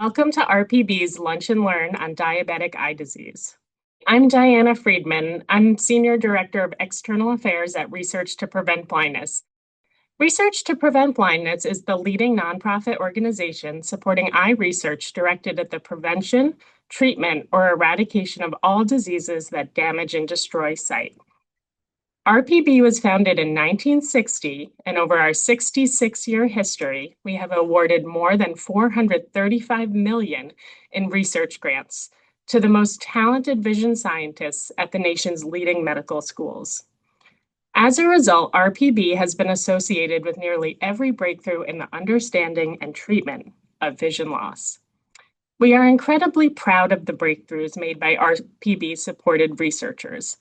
Welcome to RPB's Lunch and Learn on Diabetic Eye Disease. I'm Diana Friedman. I'm Senior Director of External Affairs at Research to Prevent Blindness. Research to Prevent Blindness is the leading nonprofit organization supporting eye research directed at the prevention, treatment, or eradication of all diseases that damage and destroy sight. RPB was founded in 1960, and over our 66-year history, we have awarded more than $435 million in research grants to the most talented vision scientists at the nation's leading medical schools. As a result, RPB has been associated with nearly every breakthrough in the understanding and treatment of vision loss. We are incredibly proud of the breakthroughs made by RPB-supported researchers.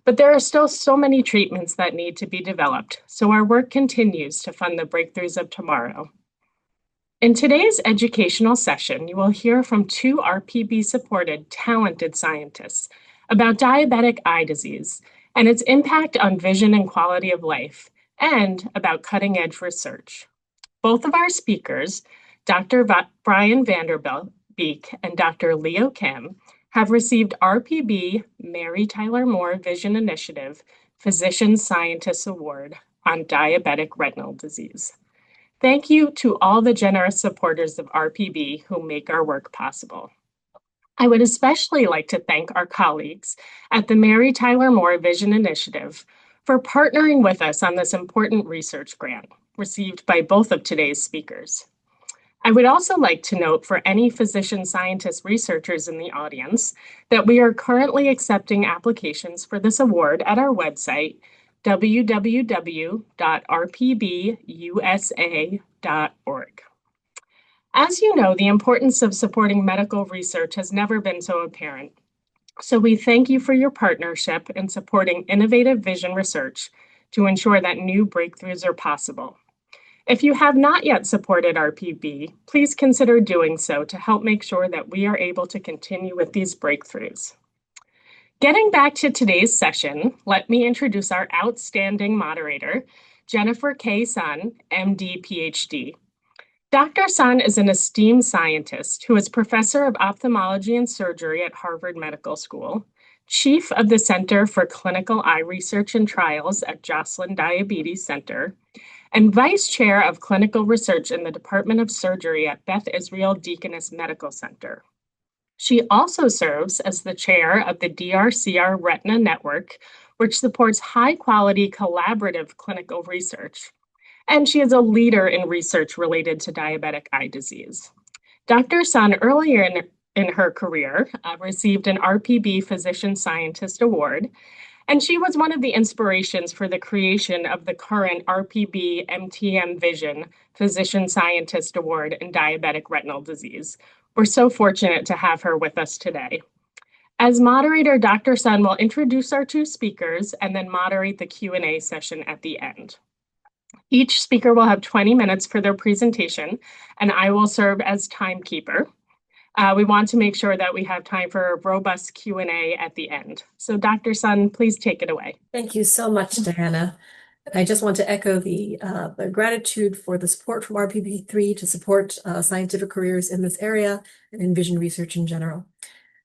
But there are still so many treatments that need to be developed, so our work continues to fund the breakthroughs of tomorrow. In today's educational session, you will hear from two RPB-supported talented scientists about diabetic eye disease and its impact on vision and quality of life, and about cutting-edge research. Both of our speakers, Dr. Brian VanderBeek and Dr. Leo Kim, have received RPB Mary Tyler Moore Vision Initiative Physician Scientist Award on diabetic retinal disease. Thank you to all the generous supporters of RPB who make our work possible. I would especially like to thank our colleagues at the Mary Tyler Moore Vision Initiative for partnering with us on this important research grant received by both of today's speakers. I would also like to note for any physician scientist researchers in the audience that we are currently accepting applications for this award at our website, www.rpbusa.org. As you know, the importance of supporting medical research has never been so apparent. So we thank you for your partnership in supporting innovative vision research to ensure that new breakthroughs are possible. If you have not yet supported RPB, please consider doing so to help make sure that we are able to continue with these breakthroughs. Getting back to today's session, let me introduce our outstanding moderator, Jennifer K. Sun, MD, PhD. Dr. Sun is an esteemed scientist who is professor of ophthalmology and surgery at Harvard Medical School, chief of the Center for Clinical Eye Research and Trials at Joslin Diabetes Center, and Vice Chair of Clinical Research in the Department of Surgery at Beth Israel Deaconess Medical Center. She also serves as the chair of the DRCR Retina Network, which supports high-quality collaborative clinical research. And she is a leader in research related to diabetic eye disease. Dr. Sun, earlier in her career, received an RPB Physician Scientist Award, and she was one of the inspirations for the creation of the current RPB MTM Vision Physician Scientist Award in diabetic retinal disease. We're so fortunate to have her with us today. As moderator, Dr. Sun will introduce our two speakers and then moderate the Q&A session at the end. Each speaker will have 20 minutes for their presentation, and I will serve as timekeeper. We want to make sure that we have time for a robust Q&A at the end. So Dr. Sun, please take it away. Thank you so much, Diana. I just want to echo the gratitude for the support from RPB3 to support scientific careers in this area and in vision research in general.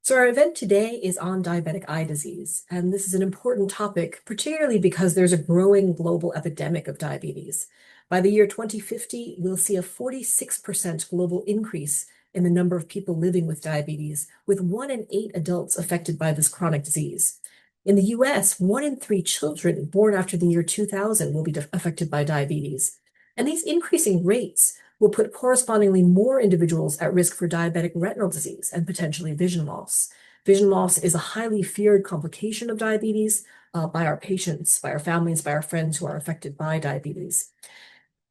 So our event today is on diabetic eye disease, and this is an important topic, particularly because there's a growing global epidemic of diabetes. By the year 2050, we'll see a 46% global increase in the number of people living with diabetes, with 1 in 8 adults affected by this chronic disease. In the US, 1 in 3 children born after the year 2000 will be affected by diabetes. And these increasing rates will put correspondingly more individuals at risk for diabetic retinal disease and potentially vision loss. Vision loss is a highly feared complication of diabetes by our patients, by our families, by our friends who are affected by diabetes.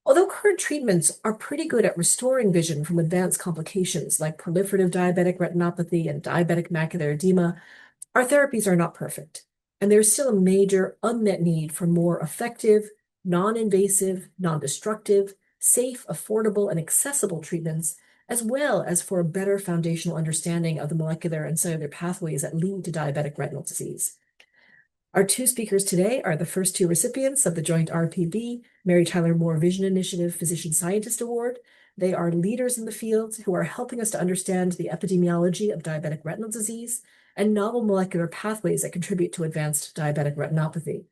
Although current treatments are pretty good at restoring vision from advanced complications like proliferative diabetic retinopathy and diabetic macular edema, our therapies are not perfect, and there's still a major unmet need for more effective, non-invasive, non-destructive, safe, affordable, and accessible treatments, as well as for a better foundational understanding of the molecular and cellular pathways that lead to diabetic retinal disease. Our two speakers today are the first two recipients of the joint RPB Mary Tyler Moore Vision Initiative Physician Scientist Award, They are leaders in the field who are helping us to understand the epidemiology of diabetic retinal disease and novel molecular pathways that contribute to advanced diabetic retinopathy.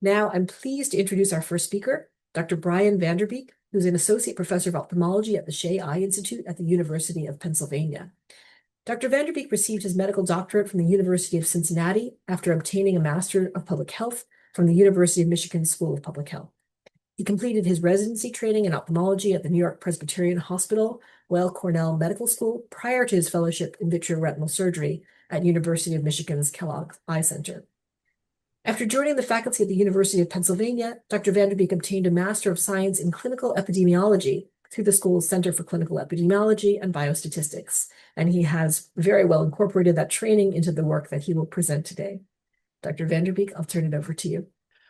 Now, I'm pleased to introduce our first speaker, Dr. Brian VanderBeek, who's an associate professor of ophthalmology at the Scheie Eye Institute at the University of Pennsylvania. Dr. VanderBeek received his medical doctorate from the University of Cincinnati after obtaining a Master of Public Health from the University of Michigan School of Public Health. He completed his residency training in ophthalmology at the New York Presbyterian Hospital, Weill Cornell Medical School, prior to his fellowship in vitreoretinal surgery at University of Michigan's Kellogg Eye Center. After joining the faculty at the University of Pennsylvania, Dr. VanderBeek obtained a Master of Science in Clinical Epidemiology through the school's Center for Clinical Epidemiology and Biostatistics, and he has very well incorporated that training into the work that he will present today. Dr. VanderBeek, I'll turn it over to you.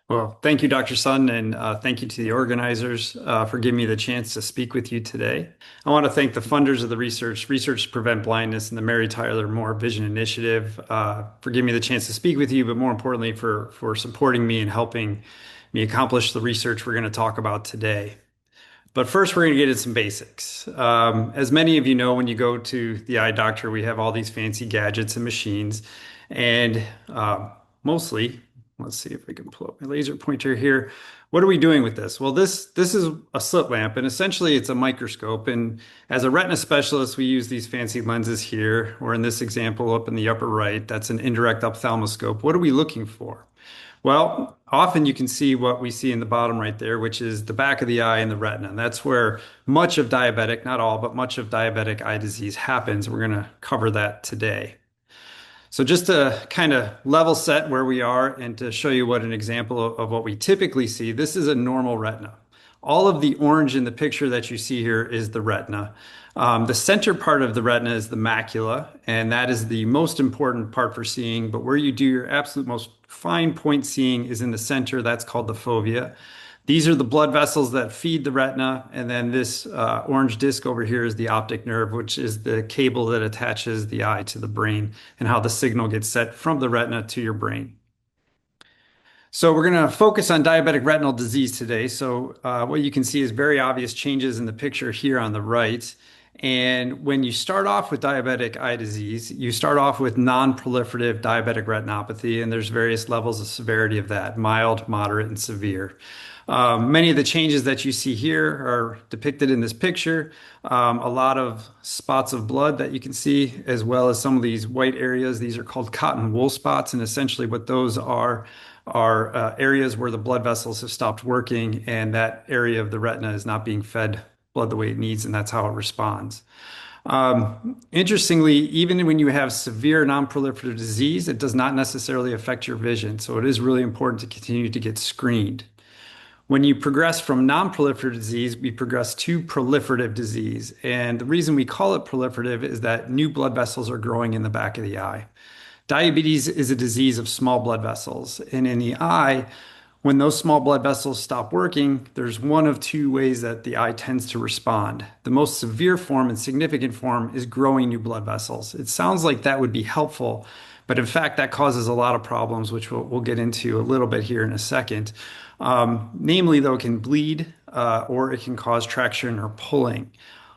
Well, thank you, Dr. Sun, and thank you to the organizers for giving me the chance to speak with you today. I want to thank the funders of the Research to Prevent Blindness, and the Mary Tyler Moore Vision Initiative for giving me the chance to speak with you, but more importantly, for supporting me and helping me accomplish the research we're going to talk about today. But first, we're going to get into some basics. As many of you know, when you go to the eye doctor, we have all these fancy gadgets and machines, and mostly, let's see if we can pull up my laser pointer here. What are we doing with this? Well, this is a slit lamp, and essentially it's a microscope. And as a retina specialist, we use these fancy lenses here, or in this example up in the upper right, that's an indirect ophthalmoscope. What are we looking for? Well, often you can see what we see in the bottom right there, which is the back of the eye and the retina. And that's where much of diabetic, not all, but much of diabetic eye disease happens. We're going to cover that today. So just to kind of level set where we are and to show you what an example of what we typically see, this is a normal retina. All of the orange in the picture that you see here is the retina. The center part of the retina is the macula, and that is the most important part for seeing. But where you do your absolute most fine point seeing is in the center. That's called the fovea. These are the blood vessels that feed the retina, and then this orange disc over here is the optic nerve, which is the cable that attaches the eye to the brain and how the signal gets sent from the retina to your brain. So we're going to focus on diabetic retinal disease today. So what you can see is very obvious changes in the picture here on the right. And when you start off with diabetic eye disease, you start off with non-proliferative diabetic retinopathy, and there's various levels of severity of that: mild, moderate, and severe. Many of the changes that you see here are depicted in this picture. A lot of spots of blood that you can see, as well as some of these white areas. These are called cotton wool spots, and essentially what those are areas where the blood vessels have stopped working, and that area of the retina is not being fed blood the way it needs, and that's how it responds. Interestingly, even when you have severe non-proliferative disease, it does not necessarily affect your vision. So it is really important to continue to get screened. When you progress from non-proliferative disease, we progress to proliferative disease. And the reason we call it proliferative is that new blood vessels are growing in the back of the eye. Diabetes is a disease of small blood vessels. And in the eye, when those small blood vessels stop working, there's one of two ways that the eye tends to respond. The most severe form and significant form is growing new blood vessels. It sounds like that would be helpful, but in fact, that causes a lot of problems, which we'll get into a little bit here in a second. Namely, though, it can bleed or it can cause traction or pulling.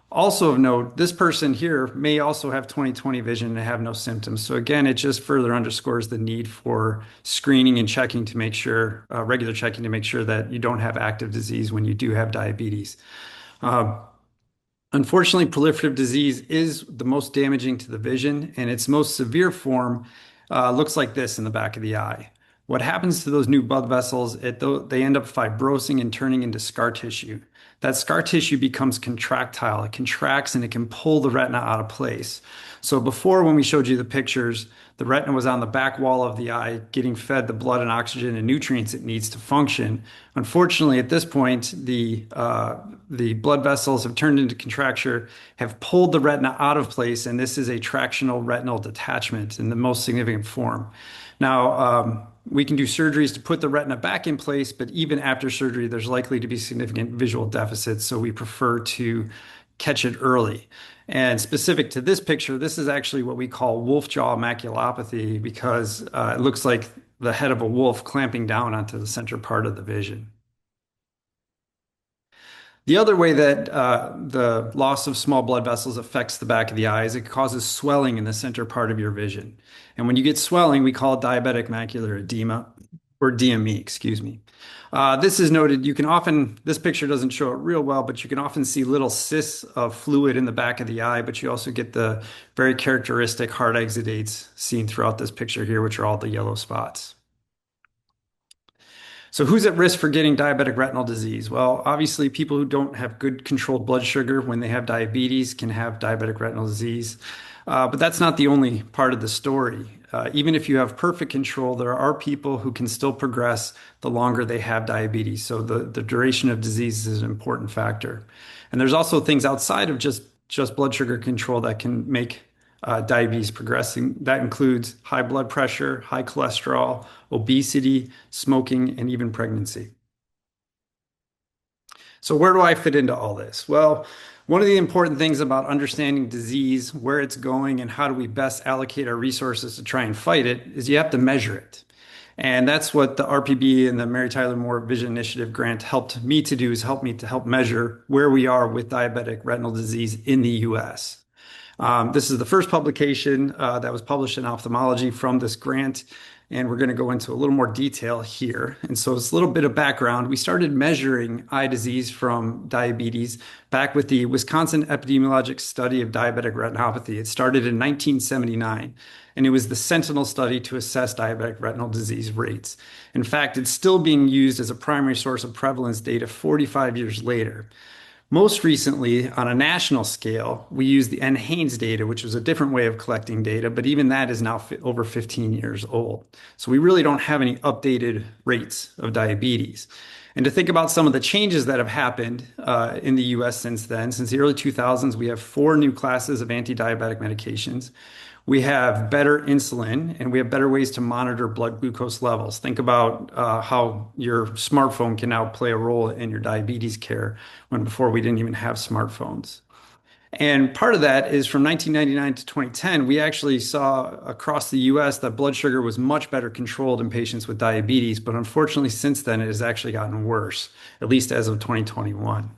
Also of note, this person here may also have 20/20 vision and have no symptoms. So again, it just further underscores the need for screening and checking to make sure, regular checking to make sure that you don't have active disease when you do have diabetes. Unfortunately, proliferative disease is the most damaging to the vision, and its most severe form looks like this in the back of the eye. What happens to those new blood vessels, they end up fibrosing and turning into scar tissue. That scar tissue becomes contractile. It contracts and it can pull the retina out of place. So before, when we showed you the pictures, the retina was on the back wall of the eye, getting fed the blood and oxygen and nutrients it needs to function. Unfortunately, at this point, the blood vessels have turned into contracture, have pulled the retina out of place, and this is a tractional retinal detachment in the most significant form. Now, we can do surgeries to put the retina back in place, but even after surgery, there's likely to be significant visual deficits, so we prefer to catch it early. And specific to this picture, this is actually what we call wolf jaw maculopathy, because it looks like the head of a wolf clamping down onto the center part of the vision. The other way that the loss of small blood vessels affects the back of the eye is it causes swelling in the center part of your vision. And when you get swelling, we call it diabetic macular edema, or DME, excuse me. This is noted, this picture doesn't show it real well, but you can often see little cysts of fluid in the back of the eye, but you also get the very characteristic hard exudates seen throughout this picture here, which are all the yellow spots. So who's at risk for getting diabetic retinal disease? Well, obviously people who don't have good controlled blood sugar when they have diabetes can have diabetic retinal disease. But that's not the only part of the story. Even if you have perfect control, there are people who can still progress the longer they have diabetes. So the duration of disease is an important factor. And there's also things outside of just blood sugar control that can make diabetes progressing. That includes high blood pressure, high cholesterol, obesity, smoking, and even pregnancy. So where do I fit into all this? Well, one of the important things about understanding disease, where it's going, and how do we best allocate our resources to try and fight it is you have to measure it. And that's what the RPB and the Mary Tyler Moore Vision Initiative grant helped me to do, is help me to help measure where we are with diabetic retinal disease in the US. This is the first publication that was published in Ophthalmology from this grant, and we're going to go into a little more detail here. And so it's a little bit of background. We started measuring eye disease from diabetes back with the Wisconsin Epidemiologic Study of Diabetic Retinopathy. It started in 1979, and it was the sentinel study to assess diabetic retinal disease rates. In fact, it's still being used as a primary source of prevalence data 45 years later. Most recently, on a national scale, we use the NHANES data, which was a different way of collecting data, but even that is now over 15 years old. So we really don't have any updated rates of diabetes. And to think about some of the changes that have happened in the US since then, since the early 2000s, we have 4 new classes of anti-diabetic medications. We have better insulin, and we have better ways to monitor blood glucose levels. Think about how your smartphone can now play a role in your diabetes care, when before we didn't even have smartphones. And part of that is from 1999 to 2010, we actually saw across the US that blood sugar was much better controlled in patients with diabetes. But unfortunately, since then, it has actually gotten worse, at least as of 2021.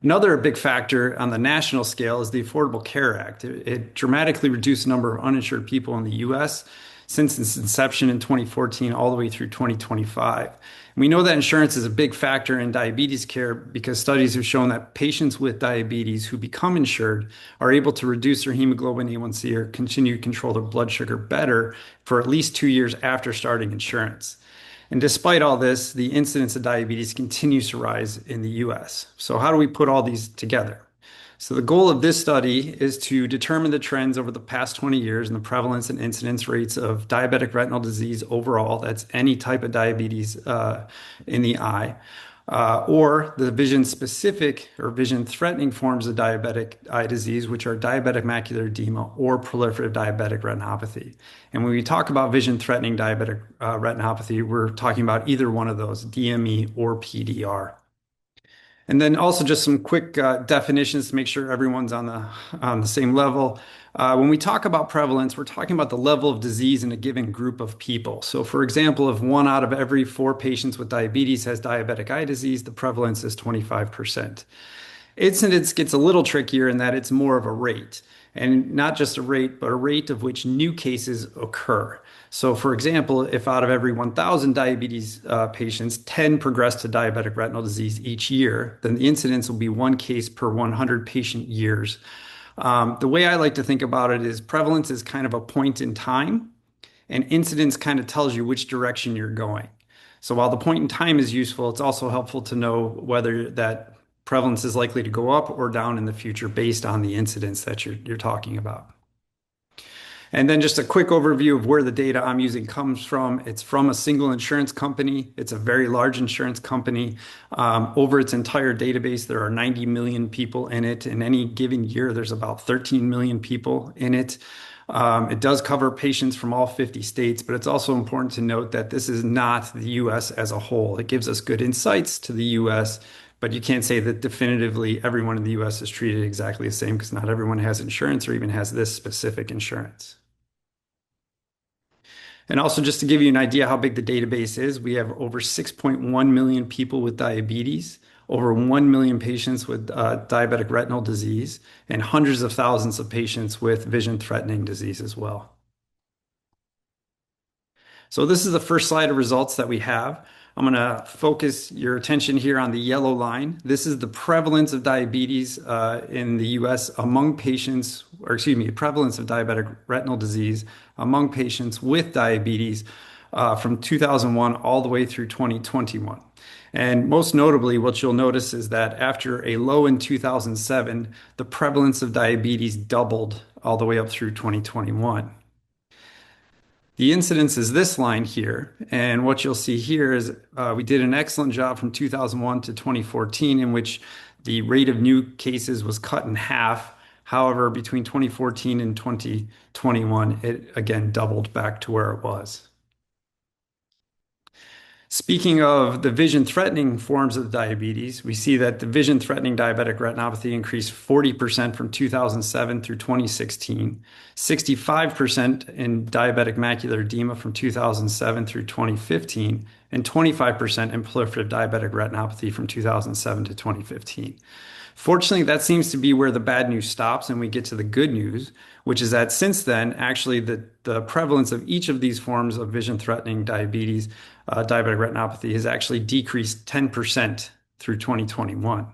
Another big factor on the national scale is the Affordable Care Act. It dramatically reduced the number of uninsured people in the US since its inception in 2014 all the way through 2025. And we know that insurance is a big factor in diabetes care because studies have shown that patients with diabetes who become insured are able to reduce their hemoglobin A1C or continue to control their blood sugar better for at least 2 years after starting insurance. And despite all this, the incidence of diabetes continues to rise in the US. So how do we put all these together? So the goal of this study is to determine the trends over the past 20 years in the prevalence and incidence rates of diabetic retinal disease overall. That's any type of diabetes in the eye. Or the vision-specific or vision-threatening forms of diabetic eye disease, which are diabetic macular edema or proliferative diabetic retinopathy. And when we talk about vision-threatening diabetic retinopathy, we're talking about either one of those, DME or PDR. And then also just some quick definitions to make sure everyone's on the same level. When we talk about prevalence, we're talking about the level of disease in a given group of people. So for example, if 1 out of every 4 patients with diabetes has diabetic eye disease, the prevalence is 25%. Incidence gets a little trickier in that it's more of a rate, and not just a rate, but a rate of which new cases occur. So for example, if out of every 1,000 diabetes patients, 10 progress to diabetic retinal disease each year, then the incidence will be 1 case per 100 patient years. The way I like to think about it is prevalence is kind of a point in time, and incidence kind of tells you which direction you're going. So while the point in time is useful, it's also helpful to know whether that prevalence is likely to go up or down in the future based on the incidence that you're talking about. And then just a quick overview of where the data I'm using comes from. It's from a single insurance company. It's a very large insurance company. Over its entire database, there are 90 million people in it. In any given year, there's about 13 million people in it. It does cover patients from all 50 states, but it's also important to note that this is not the US as a whole. It gives us good insights to the US, but you can't say that definitively everyone in the US is treated exactly the same because not everyone has insurance or even has this specific insurance. And also just to give you an idea how big the database is, we have over 6.1 million people with diabetes. over 1 million patients with diabetic retinal disease, and hundreds of thousands of patients with vision-threatening disease as well. So this is the first slide of results that we have. I'm going to focus your attention here on the yellow line. This is the prevalence of diabetes in the US among patients, or excuse me, prevalence of diabetic retinal disease among patients with diabetes from 2001 all the way through 2021. And most notably, what you'll notice is that after a low in 2007, the prevalence of diabetes doubled all the way up through 2021. The incidence is this line here, and what you'll see here is we did an excellent job from 2001 to 2014 in which the rate of new cases was cut in half. However, between 2014 and 2021, it again doubled back to where it was. Speaking of the vision-threatening forms of diabetes, we see that the vision-threatening diabetic retinopathy increased 40% from 2007 through 2016, 65% in diabetic macular edema from 2007 through 2015, and 25% in proliferative diabetic retinopathy from 2007 to 2015. Fortunately, that seems to be where the bad news stops and we get to the good news, which is that since then, actually the prevalence of each of these forms of vision-threatening diabetes, diabetic retinopathy, has actually decreased 10% through 2021.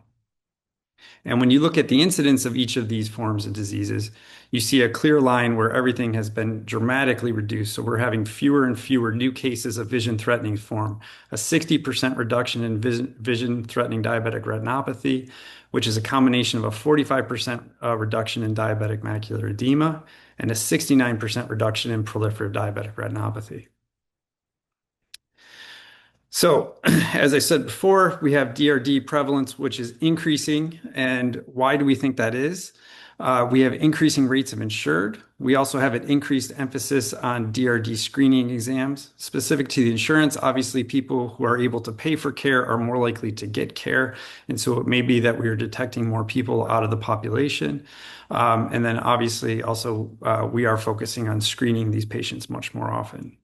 And when you look at the incidence of each of these forms of diseases, you see a clear line where everything has been dramatically reduced. So we're having fewer and fewer new cases of vision-threatening form, a 60% reduction in vision-threatening diabetic retinopathy, which is a combination of a 45% reduction in diabetic macular edema and a 69% reduction in proliferative diabetic retinopathy. So, as I said before, we have DRD prevalence, which is increasing. And why do we think that is? We have increasing rates of insured. We also have an increased emphasis on DRD screening exams. Specific to the insurance, obviously, people who are able to pay for care are more likely to get care. And so it may be that we are detecting more people out of the population. And then obviously also we are focusing on screening these patients much more often.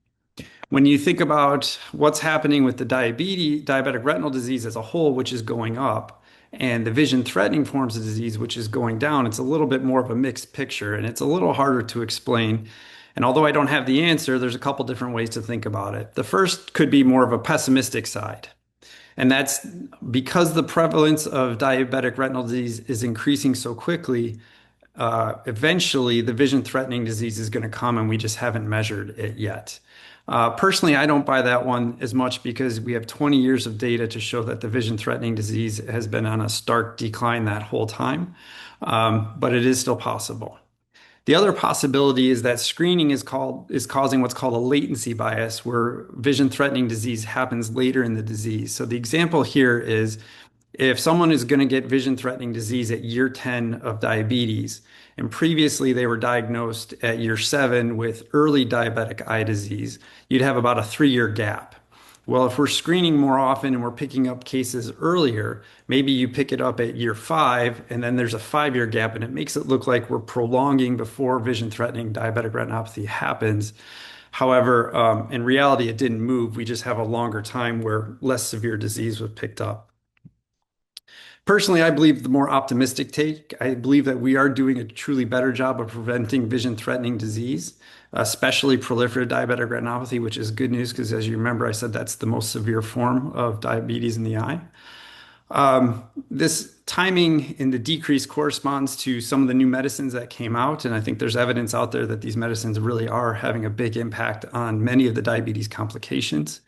When you think about what's happening with the diabetic retinal disease as a whole, which is going up, and the vision-threatening forms of disease, which is going down, it's a little bit more of a mixed picture, and it's a little harder to explain. And although I don't have the answer, there's a couple different ways to think about it. The first could be more of a pessimistic side. And that's because the prevalence of diabetic retinal disease is increasing so quickly, eventually the vision-threatening disease is going to come, and we just haven't measured it yet. Personally, I don't buy that one as much because we have 20 years of data to show that the vision-threatening disease has been on a stark decline that whole time, but it is still possible. The other possibility is that screening is causing what's called a latency bias, where vision-threatening disease happens later in the disease. So the example here is if someone is going to get vision-threatening disease at year 10 of diabetes, and previously they were diagnosed at year 7 with early diabetic eye disease, you'd have about a 3-year gap. Well, if we're screening more often and we're picking up cases earlier, maybe you pick it up at year 5 and then there's a 5-year gap, and it makes it look like we're prolonging before vision-threatening diabetic retinopathy happens. However, in reality, it didn't move. We just have a longer time where less severe disease was picked up. Personally, I believe the more optimistic take. I believe that we are doing a truly better job of preventing vision-threatening disease, especially proliferative diabetic retinopathy, which is good news because, as you remember, I said that's the most severe form of diabetes in the eye. This timing in the decrease corresponds to some of the new medicines that came out, and I think there's evidence out there that these medicines really are having a big impact on many of the diabetes complications.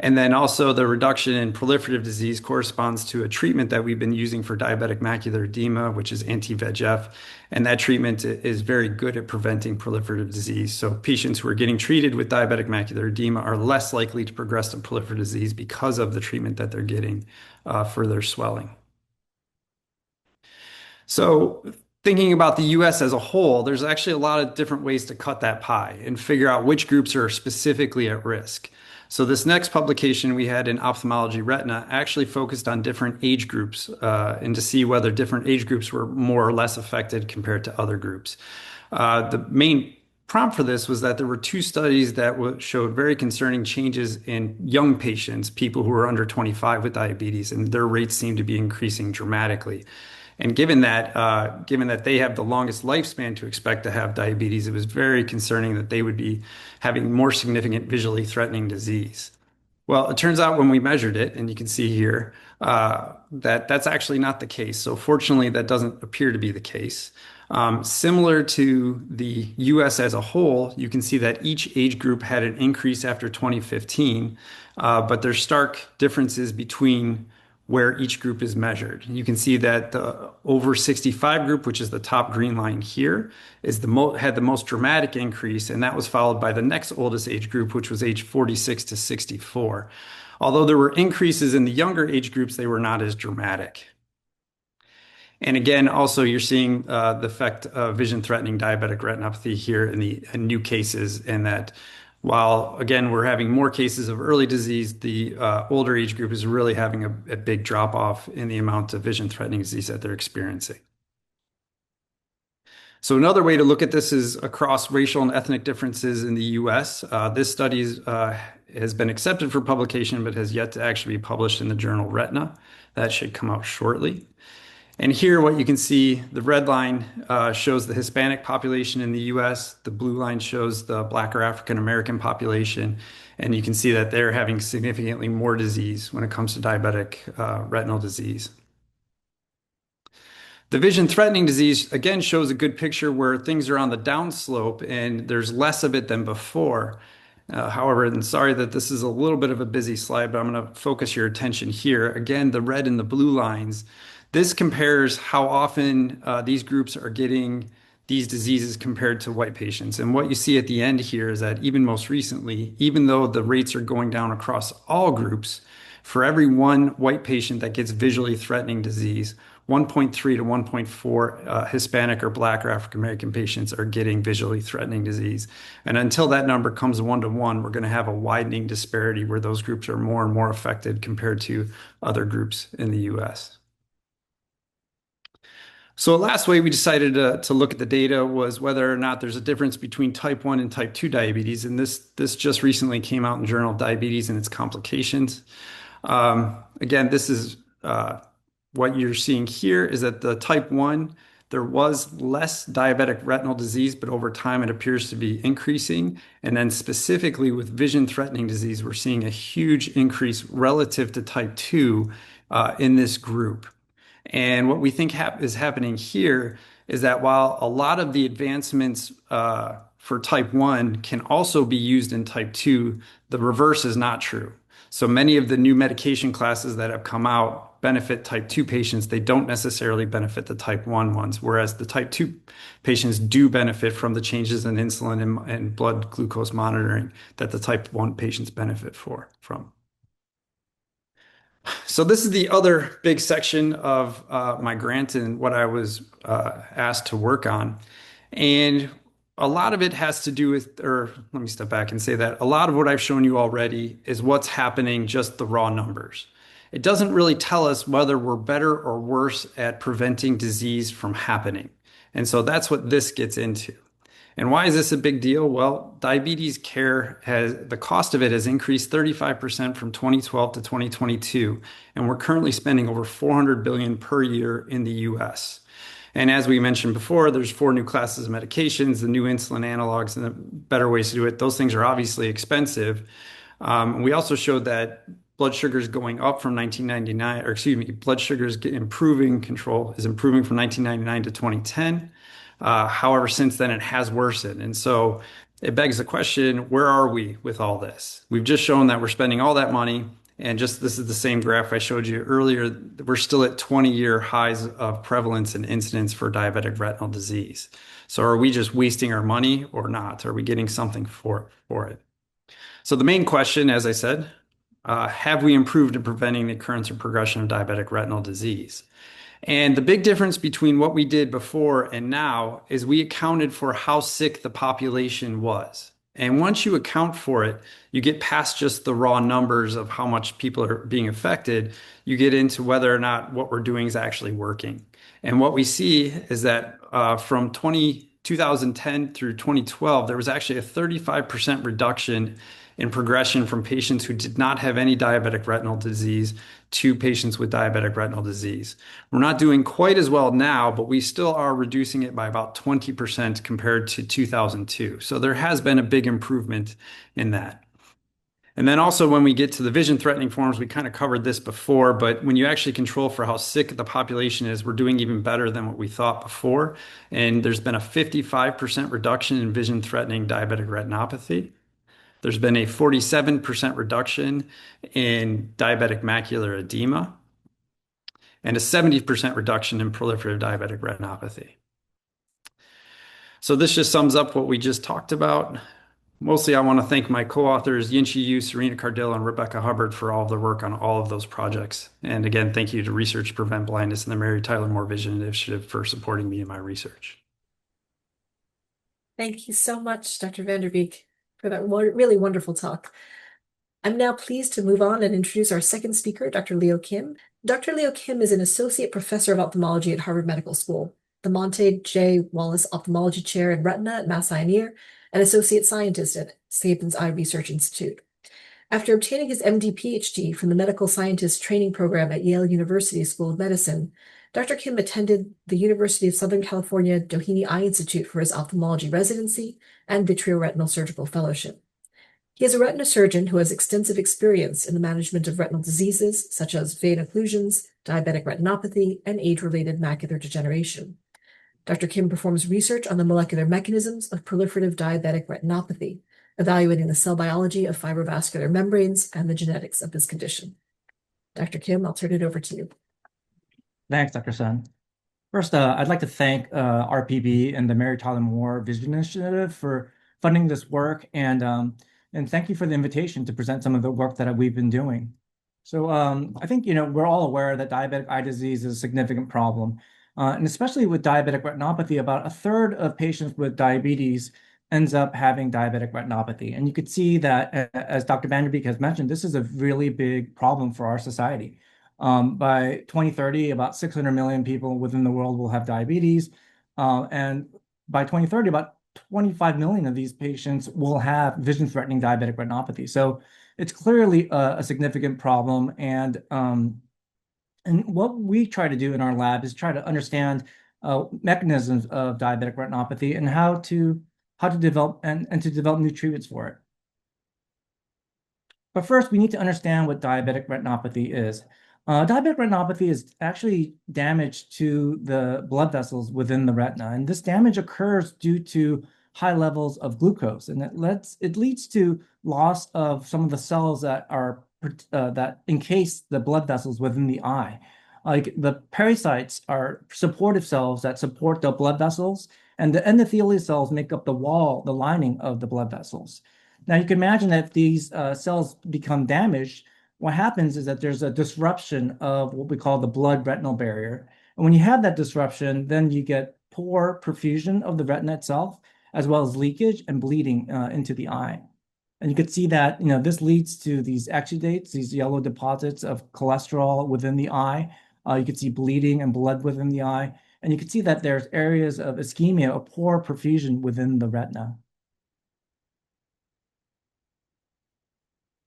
And then also the reduction in proliferative disease corresponds to a treatment that we've been using for diabetic macular edema, which is anti-VEGF. And that treatment is very good at preventing proliferative disease. So patients who are getting treated with diabetic macular edema are less likely to progress to proliferative disease because of the treatment that they're getting for their swelling. So thinking about the US as a whole, there's actually a lot of different ways to cut that pie and figure out which groups are specifically at risk. So this next publication we had in Ophthalmology Retina actually focused on different age groups and to see whether different age groups were more or less affected compared to other groups. The main prompt for this was that there were two studies that showed very concerning changes in young patients, people who were under 25 with diabetes, and their rates seemed to be increasing dramatically. And given that they have the longest lifespan to expect to have diabetes, it was very concerning that they would be having more significant visually threatening disease. Well, it turns out when we measured it, and you can see here, that that's actually not the case. So fortunately, that doesn't appear to be the case. Similar to the US as a whole, you can see that each age group had an increase after 2015, but there's stark differences between where each group is measured. You can see that the over 65 group, which is the top green line here, had the most dramatic increase, and that was followed by the next oldest age group, which was age 46 to 64. Although there were increases in the younger age groups, they were not as dramatic. And again, also you're seeing the effect of vision-threatening diabetic retinopathy here in new cases, and that while, again, we're having more cases of early disease, the older age group is really having a big drop-off in the amount of vision-threatening disease that they're experiencing. So another way to look at this is across racial and ethnic differences in the US. This study has been accepted for publication, but has yet to actually be published in the journal Retina. That should come out shortly. And here, what you can see, the red line shows the Hispanic population in the US. The blue line shows the Black or African American population. And you can see that they're having significantly more disease when it comes to diabetic retinal disease. The vision-threatening disease, again, shows a good picture where things are on the downslope and there's less of it than before. However, and sorry that this is a little bit of a busy slide, but I'm going to focus your attention here. Again, the red and the blue lines. This compares how often these groups are getting these diseases compared to white patients. And what you see at the end here is that even most recently, even though the rates are going down across all groups, for every one white patient that gets visually threatening disease, 1.3 to 1.4 Hispanic or Black or African American patients are getting visually threatening disease. And until that number comes 1-to-1, we're going to have a widening disparity where those groups are more and more affected compared to other groups in the US. So the last way we decided to look at the data was whether or not there's a difference between type 1 and type 2 diabetes. And this just recently came out in Journal of Diabetes and its Complications. Again, this is what you're seeing here is that the type 1, there was less diabetic retinal disease, but over time it appears to be increasing. And then specifically with vision-threatening disease, we're seeing a huge increase relative to type 2 in this group. And what we think is happening here is that while a lot of the advancements for type 1 can also be used in type 2, the reverse is not true. So many of the new medication classes that have come out benefit type 2 patients. They don't necessarily benefit the type 1 ones, whereas the type 2 patients do benefit from the changes in insulin and blood glucose monitoring that the type 1 patients benefit from. So this is the other big section of my grant and what I was asked to work on. And a lot of it has to do with, or let me step back and say that a lot of what I've shown you already is what's happening, just the raw numbers. It doesn't really tell us whether we're better or worse at preventing disease from happening. And so that's what this gets into. And why is this a big deal? Well, diabetes care the cost of it has increased 35% from 2012 to 2022. And we're currently spending over $400 billion per year in the US. And as we mentioned before, there's 4 new classes of medications, the new insulin analogs, and the better ways to do it. Those things are obviously expensive. We also showed that blood sugars going up from 1999, or excuse me, blood sugars improving from 1999 to 2010. However, since then it has worsened. And so it begs the question, where are we with all this? We've just shown that we're spending all that money. And just this is the same graph I showed you earlier. We're still at 20-year highs of prevalence and incidence for diabetic retinal disease. So are we just wasting our money or not? Are we getting something for it? So the main question, as I said, have we improved in preventing the occurrence or progression of diabetic retinal disease? And the big difference between what we did before and now is we accounted for how sick the population was. And once you account for it, you get past just the raw numbers of how much people are being affected. You get into whether or not what we're doing is actually working. And what we see is that from 20 2010 through 2012, there was actually a 35% reduction in progression from patients who did not have any diabetic retinal disease to patients with diabetic retinal disease. We're not doing quite as well now, but we still are reducing it by about 20% compared to 2002. So there has been a big improvement in that. And then also when we get to the vision threatening forms, we kind of covered this before, but when you actually control for how sick the population is, we're doing even better than what we thought before. And there's been a 55% reduction in vision threatening diabetic retinopathy. There's been a 47% reduction in diabetic macular edema and a 70% reduction in proliferative diabetic retinopathy. So this just sums up what we just talked about. Mostly, I want to thank my co-authors, Yinchi Yu, Serena Cardillo, and Rebecca Hubbard for all of their work on all of those projects. And again, thank you to Research to Prevent Blindness and the Mary Tyler Moore Vision Initiative for supporting me in my research. Thank you so much, Dr. VanderBeek, for that really wonderful talk. I'm now pleased to move on and introduce our second speaker, Dr. Leo Kim. Dr. Leo Kim is an associate professor of ophthalmology at Harvard Medical School, the Monte J. Wallace Ophthalmology Chair in Retina at Mass Eye and Ear, and associate scientist at Schepens Eye Research Institute. After obtaining his MD PhD from the Medical Scientist Training Program at Yale University School of Medicine, Dr. Kim attended the University of Southern California Doheny Eye Institute for his ophthalmology residency and vitreoretinal surgical fellowship. He is a retina surgeon who has extensive experience in the management of retinal diseases such as vein occlusions, diabetic retinopathy, and age-related macular degeneration. Dr. Kim performs research on the molecular mechanisms of proliferative diabetic retinopathy, evaluating the cell biology of fibrovascular membranes and the genetics of this condition. Dr. Kim, I'll turn it over to you. Thanks, Dr. Sun. First, I'd like to thank RPB and the Mary Tyler Moore Vision Initiative for funding this work, and thank you for the invitation to present some of the work that we've been doing. So I think, we're all aware that diabetic eye disease is a significant problem. And especially with diabetic retinopathy, about a third of patients with diabetes ends up having diabetic retinopathy. And you could see that, as Dr. VanderBeek has mentioned, this is a really big problem for our society. By 2030, about 600 million people within the world will have diabetes. And by 2030, about 25 million of these patients will have vision-threatening diabetic retinopathy. So it's clearly a significant problem. And what we try to do in our lab is try to understand mechanisms of diabetic retinopathy and how to develop and to develop new treatments for it. But first, we need to understand what diabetic retinopathy is. Diabetic retinopathy is actually damage to the blood vessels within the retina, and this damage occurs due to high levels of glucose, and it leads to loss of some of the cells that are that encase the blood vessels within the eye. Like the pericytes are supportive cells that support the blood vessels, and the endothelial cells make up the wall, the lining of the blood vessels. Now you can imagine that if these cells become damaged, what happens is that there's a disruption of what we call the blood-retinal barrier. And when you have that disruption, then you get poor perfusion of the retina itself, as well as leakage and bleeding into the eye. And you could see that, this leads to these exudates, these yellow deposits of cholesterol within the eye. You could see bleeding and blood within the eye. And you can see that there's areas of ischemia, of poor perfusion within the retina.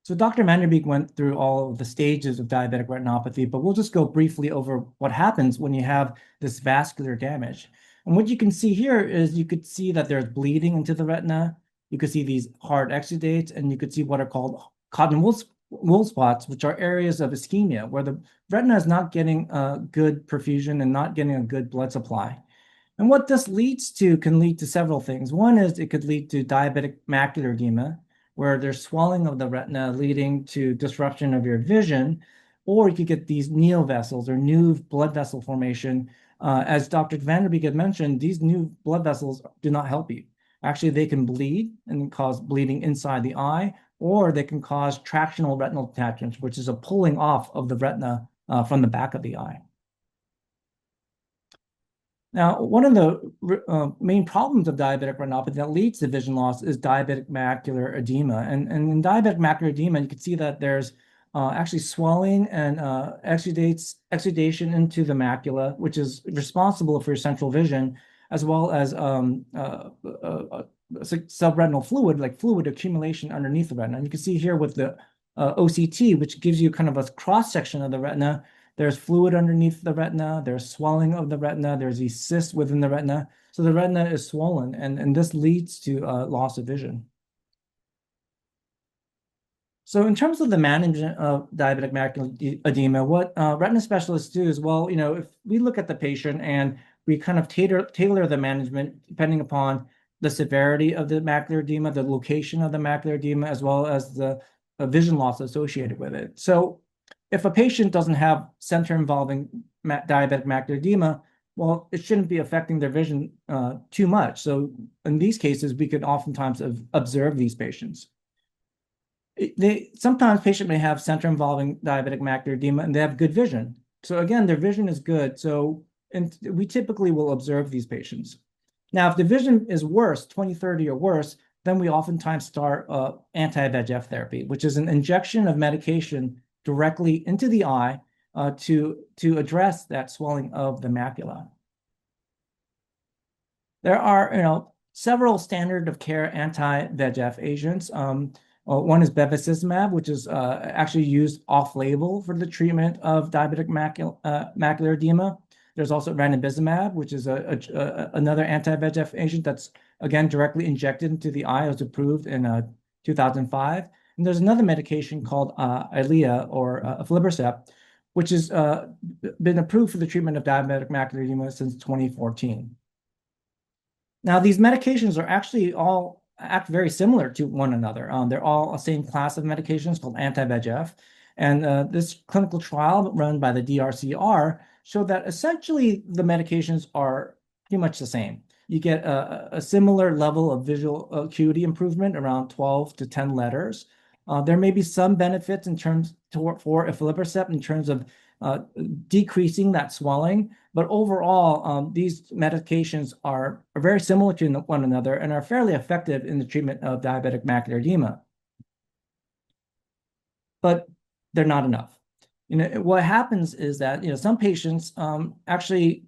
So Dr. VanderBeek went through all of the stages of diabetic retinopathy, but we'll just go briefly over what happens when you have this vascular damage. And what you can see here is you could see that there's bleeding into the retina. You could see these hard exudates, and you could see what are called cotton wool spots, which are areas of ischemia, where the retina is not getting a good perfusion and not getting a good blood supply. And what this leads to can lead to several things. One is it could lead to diabetic macular edema, where there's swelling of the retina leading to disruption of your vision, or you could get these neovessels or new blood vessel formation. As Dr. VanderBeek had mentioned, these new blood vessels do not help you. Actually, they can bleed and cause bleeding inside the eye, or they can cause tractional retinal detachment, which is a pulling off of the retina from the back of the eye. Now, one of the main problems of diabetic retinopathy that leads to vision loss is diabetic macular edema. And in diabetic macular edema, you can see that there's actually swelling and exudation into the macula, which is responsible for your central vision. as well as subretinal fluid, like fluid accumulation underneath the retina. And you can see here with the OCT, which gives you kind of a cross-section of the retina. There's fluid underneath the retina, there's swelling of the retina, there's these cysts within the retina. So the retina is swollen, and this leads to loss of vision. So in terms of the management of diabetic macular edema, what retina specialists do is, well, if we look at the patient and we kind of tailor the management depending upon the severity of the macular edema, the location of the macular edema, as well as the vision loss associated with it. So if a patient doesn't have center-involving diabetic macular edema, well, it shouldn't be affecting their vision too much. So in these cases, we could oftentimes observe these patients. Sometimes patient may have center-involving diabetic macular edema and they have good vision. So again, their vision is good. And we typically will observe these patients. Now, if the vision is worse, 20/30 or worse, then we oftentimes start anti-VEGF therapy, which is an injection of medication directly into the eye to address that swelling of the macula. There are, several standard of care anti-VEGF agents. One is bevacizumab, which is actually used off-label for the treatment of diabetic macular edema. There's also ranibizumab, which is another anti-VEGF agent that's, again, directly injected into the eye. It was approved in 2005. And there's another medication called Eylea or aflibercept, which has been approved for the treatment of diabetic macular edema since 2014. Now, these medications are actually all act very similar to one another. They're all the same class of medications called anti-VEGF. And this clinical trial run by the DRCR showed that essentially the medications are pretty much the same. You get a similar level of visual acuity improvement, around 12 to 10 letters. There may be some benefits in terms for aflibercept in terms of decreasing that swelling, but overall, these medications are very similar to one another and are fairly effective in the treatment of diabetic macular edema. But they're not enough. What happens is that some patients actually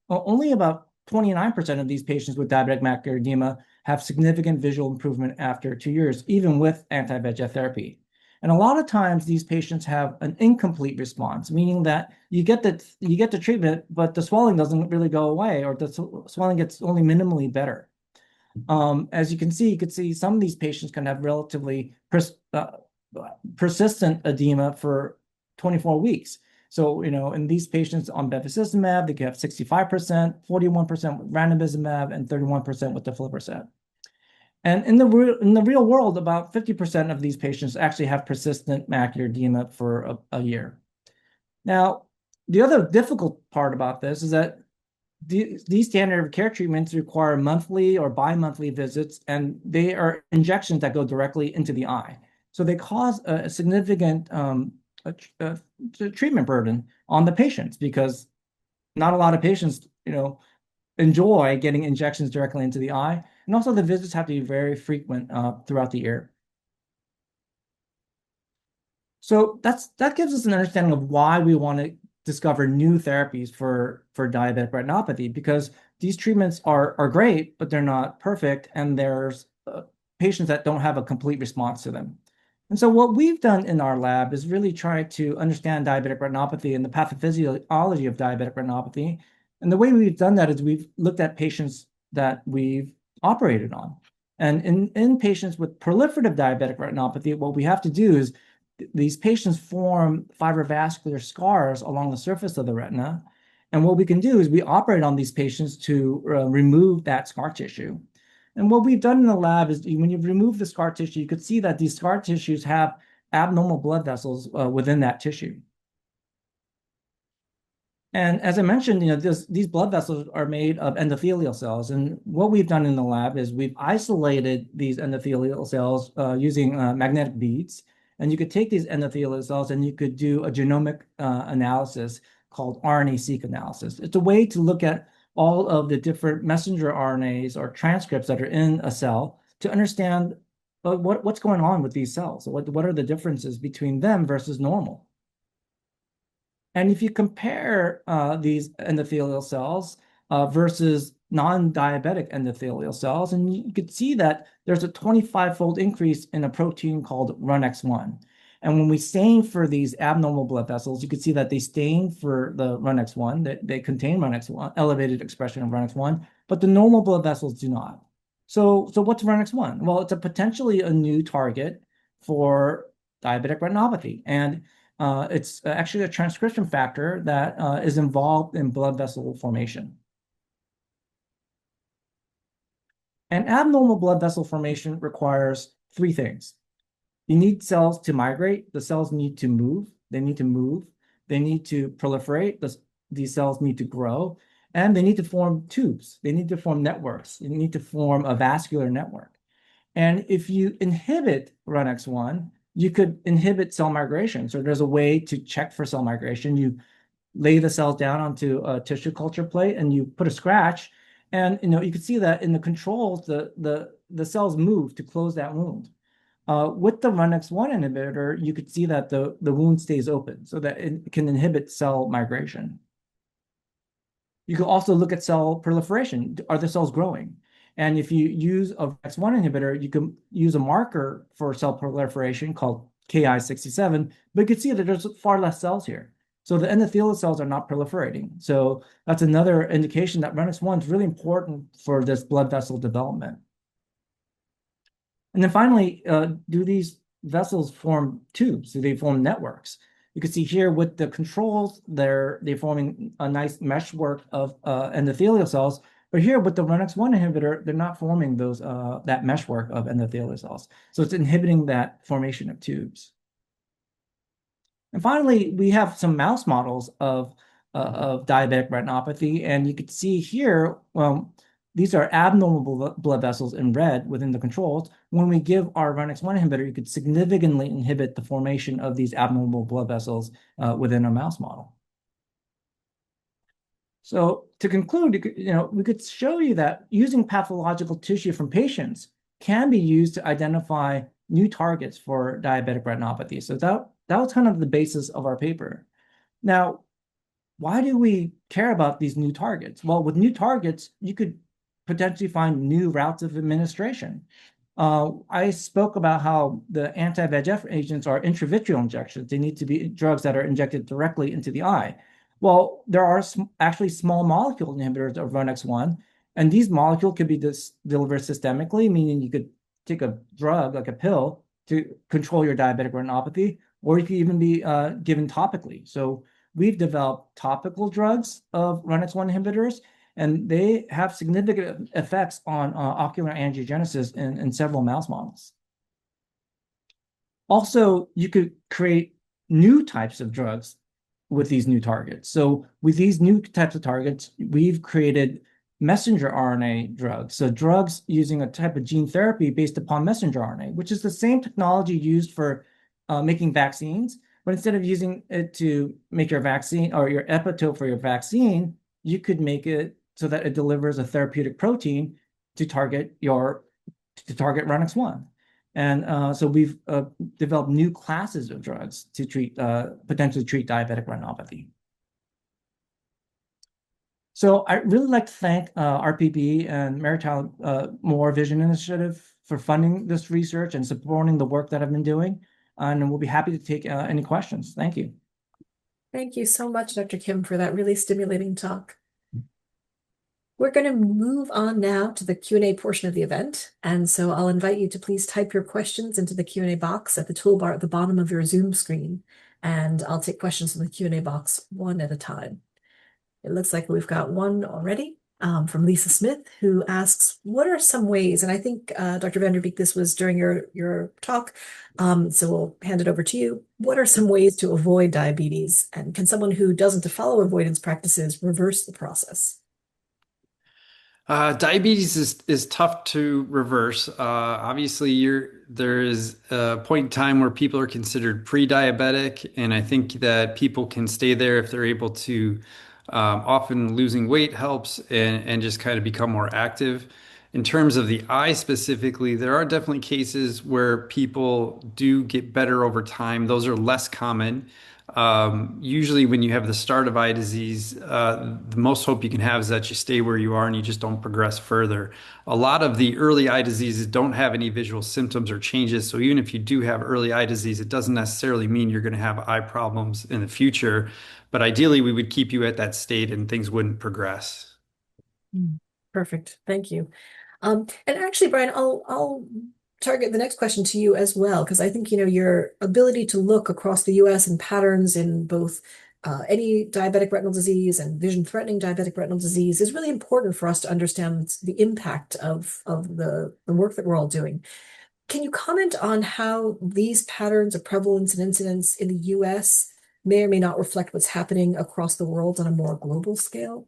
only about 29% of these patients with diabetic macular edema have significant visual improvement after 2 years, even with anti-VEGF therapy. And a lot of times these patients have an incomplete response, meaning that you get the treatment, but the swelling doesn't really go away, or the swelling gets only minimally better. As you can see some of these patients can have relatively persistent edema for 24 weeks. So, in these patients on bevacizumab, they can have 65%, 41% with ranibizumab, and 31% with aflibercept. And in the real world, about 50% of these patients actually have persistent macular edema for a year. Now, the other difficult part about this is that these standard of care treatments require monthly or bi-monthly visits, and they are injections that go directly into the eye. So they cause a significant treatment burden on the patients, because not a lot of patients, enjoy getting injections directly into the eye. And also the visits have to be very frequent throughout the year. So that gives us an understanding of why we want to discover new therapies for diabetic retinopathy, because these treatments are great, but they're not perfect, and there's patients that don't have a complete response to them. And so what we've done in our lab is really try to understand diabetic retinopathy and the pathophysiology of diabetic retinopathy. And the way we've done that is we've looked at patients that we've operated on. And in patients with proliferative diabetic retinopathy, what we have to do is these patients form fibrovascular scars along the surface of the retina. And what we can do is we operate on these patients to remove that scar tissue. And what we've done in the lab is when you remove the scar tissue, you could see that these scar tissues have abnormal blood vessels within that tissue. And as I mentioned, these blood vessels are made of endothelial cells. And what we've done in the lab is we've isolated these endothelial cells using magnetic beads. And you could take these endothelial cells and you could do a genomic analysis called RNA-seq analysis. It's a way to look at all of the different messenger RNAs or transcripts that are in a cell to understand what's going on with these cells. What are the differences between them versus normal? And if you compare these endothelial cells versus non-diabetic endothelial cells, and you could see that there's a 25-fold increase in a protein called RUNX1. And when we stain for these abnormal blood vessels, you can see that they stain for the RUNX1, that they contain RUNX1, elevated expression of RUNX1, but the normal blood vessels do not. So what's RUNX1? Well, it's a potentially a new target for diabetic retinopathy, and it's actually a transcription factor that is involved in blood vessel formation. And abnormal blood vessel formation requires three things. You need cells to migrate. The cells need to move. They need to move. They need to proliferate. These cells need to grow. And they need to form tubes. They need to form networks. You need to form a vascular network. And if you inhibit RUNX1, you could inhibit cell migration. So there's a way to check for cell migration. You lay the cells down onto a tissue culture plate and you put a scratch. And you can see that in the controls, the cells move to close that wound. With the RUNX1 inhibitor, you could see that the wound stays open so that it can inhibit cell migration. You can also look at cell proliferation. Are the cells growing? And if you use a RUNX1 inhibitor, you can use a marker for cell proliferation called Ki67, but you can see that there's far less cells here. So the endothelial cells are not proliferating. So that's another indication that RUNX1 is really important for this blood vessel development. And then finally, do these vessels form tubes? Do they form networks? You can see here with the controls, they're forming a nice meshwork of endothelial cells. But here with the RUNX1 inhibitor, they're not forming those that meshwork of endothelial cells. So it's inhibiting that formation of tubes. And finally, we have some mouse models of diabetic retinopathy. And you can see here, these are abnormal blood vessels in red within the controls. When we give our RUNX1 inhibitor, you could significantly inhibit the formation of these abnormal blood vessels within a mouse model. So to conclude, we could show you that using pathological tissue from patients can be used to identify new targets for diabetic retinopathy. So that was kind of the basis of our paper. Now, why do we care about these new targets? Well, with new targets, you could potentially find new routes of administration. I spoke about how the anti-VEGF agents are intravitreal injections. They need to be drugs that are injected directly into the eye. Well, there are actually small molecule inhibitors of RUNX1, and these molecules could be delivered systemically, meaning you could take a drug, like a pill, to control your diabetic retinopathy, or you could even be given topically. So we've developed topical drugs of RUNX1 inhibitors, and they have significant effects on ocular angiogenesis in several mouse models. Also, you could create new types of drugs with these new targets. So with these new types of targets, we've created messenger RNA drugs. So drugs using a type of gene therapy based upon messenger RNA, which is the same technology used for making vaccines. But instead of using it to make your vaccine or your epitope for your vaccine, you could make it so that it delivers a therapeutic protein to target RUNX1. And so we've developed new classes of drugs to potentially treat diabetic retinopathy. So I really like to thank RPB and Maritime More Vision Initiative for funding this research and supporting the work that I've been doing. And we'll be happy to take any questions. Thank you. Thank you so much, Dr. Kim, for that really stimulating talk. We're going to move on now to the Q&A portion of the event. And so I'll invite you to please type your questions into the Q&A box at the toolbar at the bottom of your Zoom screen. And I'll take questions from the Q&A box one at a time. It looks like we've got one already from Lisa Smith, who asks, what are some ways, and I think, Dr. VanderBeek, this was during your talk, so we'll hand it over to you. What are some ways to avoid diabetes? And can someone who doesn't follow avoidance practices reverse the process? Diabetes is tough to reverse. Obviously, there is a point in time where people are considered pre-diabetic, and I think that people can stay there if they're able to. Often losing weight helps and just kind of become more active. In terms of the eye specifically, there are definitely cases where people do get better over time. Those are less common. Usually, when you have the start of eye disease, the most hope you can have is that you stay where you are and you just don't progress further. A lot of the early eye diseases don't have any visual symptoms or changes. So even if you do have early eye disease, it doesn't necessarily mean you're going to have eye problems in the future. But ideally, we would keep you at that state and things wouldn't progress. Perfect. Thank you. And actually, Brian, I'll target the next question to you as well, because I think, your ability to look across the US and patterns in both any diabetic retinal disease and vision-threatening diabetic retinal disease is really important for us to understand the impact of the work that we're all doing. Can you comment on how these patterns of prevalence and incidence in the US may or may not reflect what's happening across the world on a more global scale?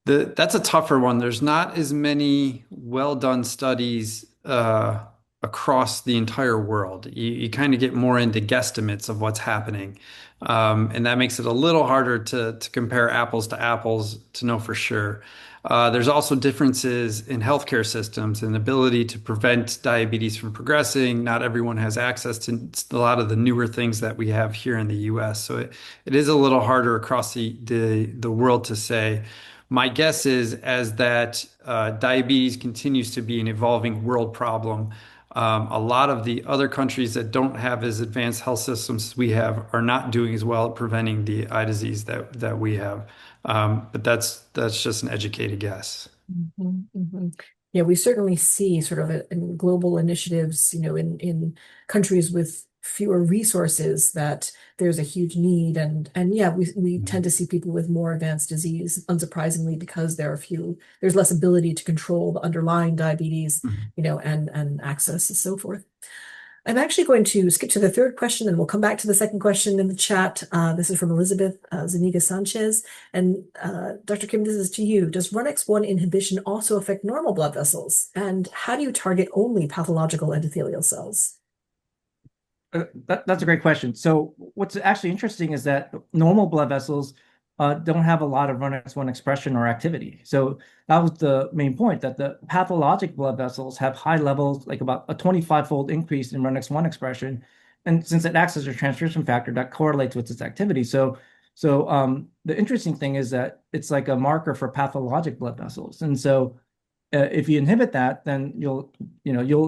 That's a tougher one. There's not as many well-done studies across the entire world. You kind of get more into guesstimates of what's happening. And that makes it a little harder to compare apples to apples to know for sure. There's also differences in healthcare systems and ability to prevent diabetes from progressing. Not everyone has access to a lot of the newer things that we have here in the US. So it is a little harder across the world to say. My guess is as that diabetes continues to be an evolving world problem, a lot of the other countries that don't have as advanced health systems as we have are not doing as well at preventing the eye disease that we have. But that's just an educated guess. Yeah, we certainly see sort of in global initiatives, in countries with fewer resources that there's a huge need. And yeah, we tend to see people with more advanced disease, unsurprisingly, because there's less ability to control the underlying diabetes, and access and so forth. I'm actually going to skip to the third question, and we'll come back to the second question in the chat. This is from Elizabeth Zuniga Sanchez. And Dr. Kim, this is to you. Does RUNX1 inhibition also affect normal blood vessels? And how do you target only pathological endothelial cells? That's a great question. So what's actually interesting is that normal blood vessels don't have a lot of RUNX1 expression or activity. So that was the main point, that the pathologic blood vessels have high levels, like about a 25-fold increase in RUNX1 expression. And since it acts as a transcription factor, that correlates with its activity. So the interesting thing is that it's like a marker for pathologic blood vessels. And so if you inhibit that, then you'll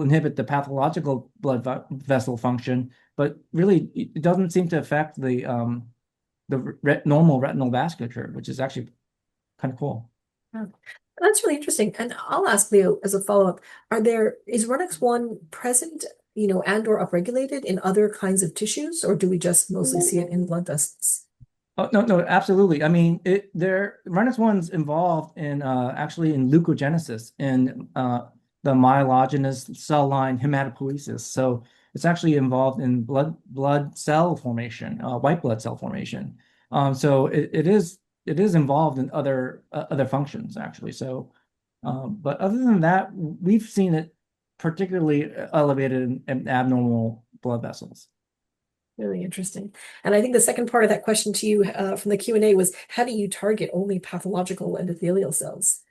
inhibit the pathological blood vessel function, but really it doesn't seem to affect the normal retinal vasculature, which is actually kind of cool. Oh, that's really interesting. And I'll ask Leo as a follow-up, is RUNX1 present, and or upregulated in other kinds of tissues, or do we just mostly see it in blood vessels? Oh, no, absolutely. I mean, RUNX1's involved in actually in leukogenesis in the myelogenous cell line hematopoiesis. So it's actually involved in blood cell formation, white blood cell formation. So it is involved in other functions actually. So, but other than that, we've seen it particularly elevated in abnormal blood vessels. Really interesting. And I think the second part of that question to you from the Q&A was, how do you target only pathological endothelial cells?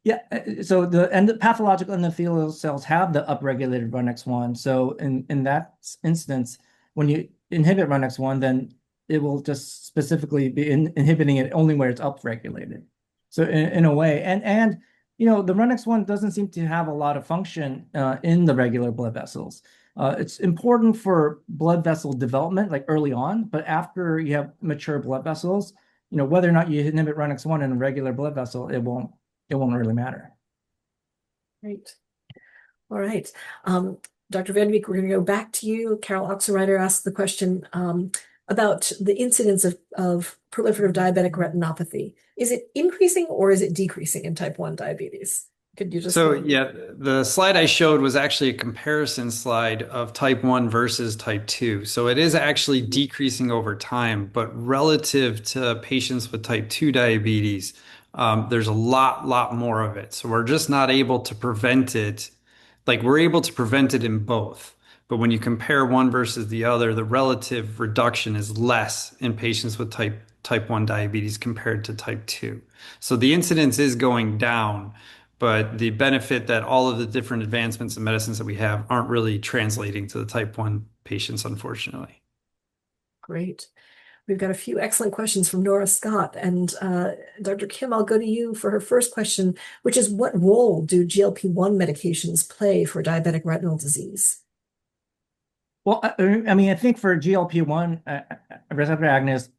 Yeah, so the pathological endothelial cells have the upregulated RUNX1. So in that instance, when you inhibit RUNX1, then it will just specifically be inhibiting it only where it's upregulated. So in a way, and the RUNX1 doesn't seem to have a lot of function in the regular blood vessels. It's important for blood vessel development, like early on, but after you have mature blood vessels, whether or not you inhibit RUNX1 in a regular blood vessel, it won't really matter. Great. All right. Dr. VanderBeek, we're going to go back to you. Carol Oxenreider asked the question about the incidence of proliferative diabetic retinopathy. Is it increasing or is it decreasing in type 1 diabetes? Could you just... Yeah, the slide I showed was actually a comparison slide of type 1 versus type 2. So it is actually decreasing over time, but relative to patients with type 2 diabetes, there's a lot more of it. So we're just not able to prevent it. Like we're able to prevent it in both. But when you compare one versus the other, the relative reduction is less in patients with type 1 diabetes compared to type 2. So the incidence is going down, but the benefit that all of the different advancements in medicines that we have aren't really translating to the type 1 patients, unfortunately. Great. We've got a few excellent questions from Nora Scott. And Dr. Kim, I'll go to you for her first question, which is what role do GLP-1 medications play for diabetic retinal disease? Well, I mean, I think for GLP-1 receptor agonists,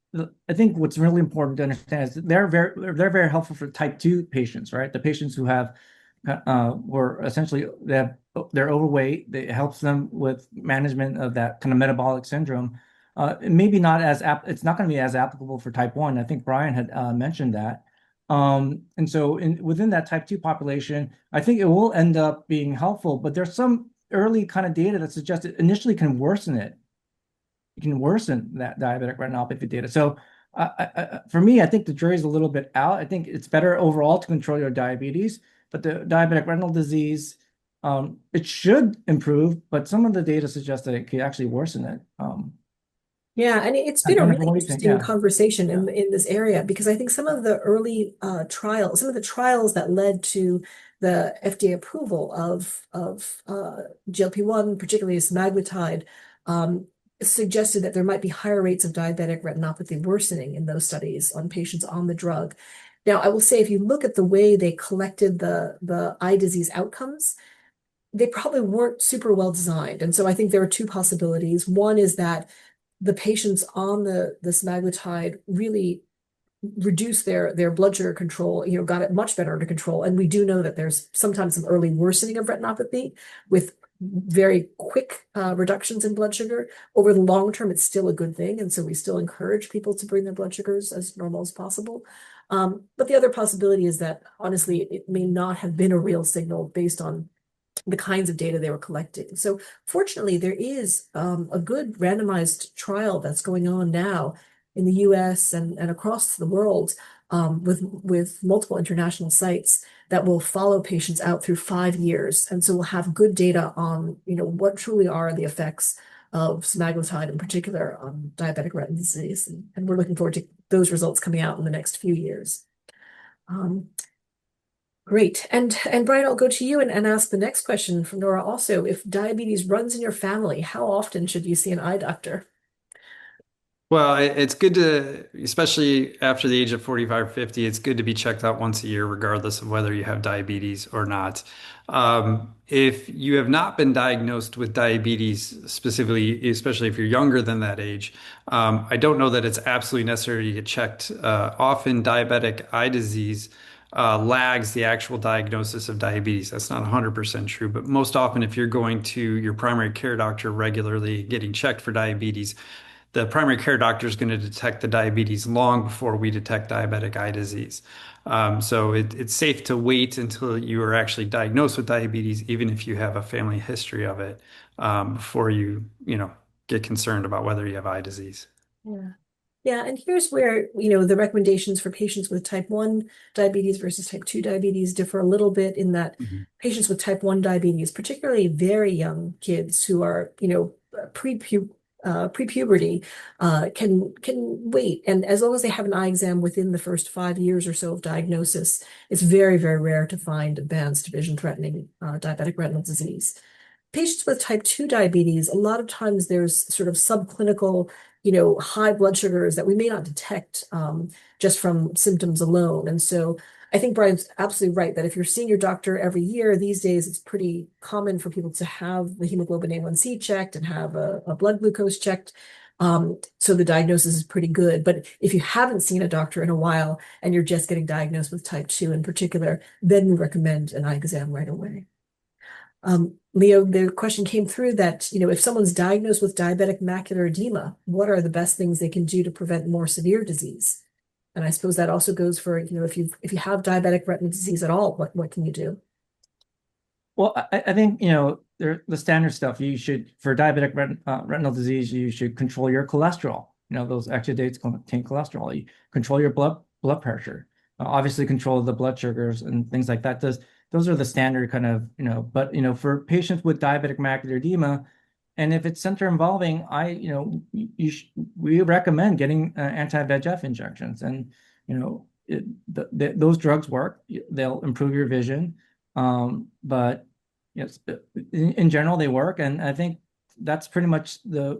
I think what's really important to understand is they're very helpful for type 2 patients, right? The patients who have were essentially they're overweight. It helps them with management of that kind of metabolic syndrome. Maybe not as it's not going to be as applicable for type 1. I think Brian had mentioned that. And so within that type 2 population, I think it will end up being helpful, but there's some early kind of data that suggests it initially can worsen it. It can worsen that diabetic retinopathy data. So for me, I think the jury's a little bit out. I think it's better overall to control your diabetes, but the diabetic retinal disease, it should improve, but some of the data suggests that it could actually worsen it. Yeah, and it's been a really interesting conversation in this area, because I think some of the early trials, some of the trials that led to the FDA approval of GLP-1, particularly semaglutide, suggested that there might be higher rates of diabetic retinopathy worsening in those studies on patients on the drug. Now, I will say, if you look at the way they collected the eye disease outcomes, they probably weren't super well designed. And so I think there are two possibilities. One is that the patients on the semaglutide really reduced their blood sugar control, got it much better under control. And we do know that there's sometimes some early worsening of retinopathy with very quick reductions in blood sugar. Over the long term, it's still a good thing. And so we still encourage people to bring their blood sugars as normal as possible. But the other possibility is that, honestly, it may not have been a real signal based on the kinds of data they were collecting. So fortunately, there is a good randomized trial that's going on now in the US and across the world with multiple international sites that will follow patients out through 5 years. And so we'll have good data on, what truly are the effects of semaglutide in particular on diabetic retinal disease. And we're looking forward to those results coming out in the next few years. Great. And Brian, I'll go to you and ask the next question from Nora also. If diabetes runs in your family, how often should you see an eye doctor? Well, it's good to, especially after the age of 45 or 50, it's good to be checked out once a year, regardless of whether you have diabetes or not. If you have not been diagnosed with diabetes specifically, especially if you're younger than that age, I don't know that it's absolutely necessary to get checked. Often diabetic eye disease lags the actual diagnosis of diabetes. That's not 100% true, but most often if you're going to your primary care doctor regularly getting checked for diabetes, the primary care doctor is going to detect the diabetes long before we detect diabetic eye disease. So it's safe to wait until you are actually diagnosed with diabetes, even if you have a family history of it, before you get concerned about whether you have eye disease. Yeah. Yeah, and here's where, the recommendations for patients with type 1 diabetes versus type 2 diabetes differ a little bit, in that patients with type 1 diabetes, particularly very young kids who are, pre-puberty, can wait. And as long as they have an eye exam within the first 5 years or so of diagnosis, it's very, very rare to find advanced vision-threatening diabetic retinal disease. Patients with type 2 diabetes, a lot of times there's sort of subclinical, high blood sugars that we may not detect just from symptoms alone. And so I think Brian's absolutely right that if you're seeing your doctor every year, these days it's pretty common for people to have the hemoglobin A1C checked and have a blood glucose checked. So the diagnosis is pretty good. But if you haven't seen a doctor in a while and you're just getting diagnosed with type 2 in particular, then we recommend an eye exam right away. Leo, the question came through that, if someone's diagnosed with diabetic macular edema, what are the best things they can do to prevent more severe disease? And I suppose that also goes for, if you have diabetic retinal disease at all, what can you do? Well, I think, the standard stuff. You should, for diabetic retinal disease, you should control your cholesterol. Those exudates contain cholesterol. You control your blood pressure. Obviously, control the blood sugars and things like that. Those are the standard kind of, but, for patients with diabetic macular edema, and if it's center involving, we recommend getting anti-VEGF injections. And, those drugs work. They'll improve your vision. But yes, in general, they work. And I think that's pretty much the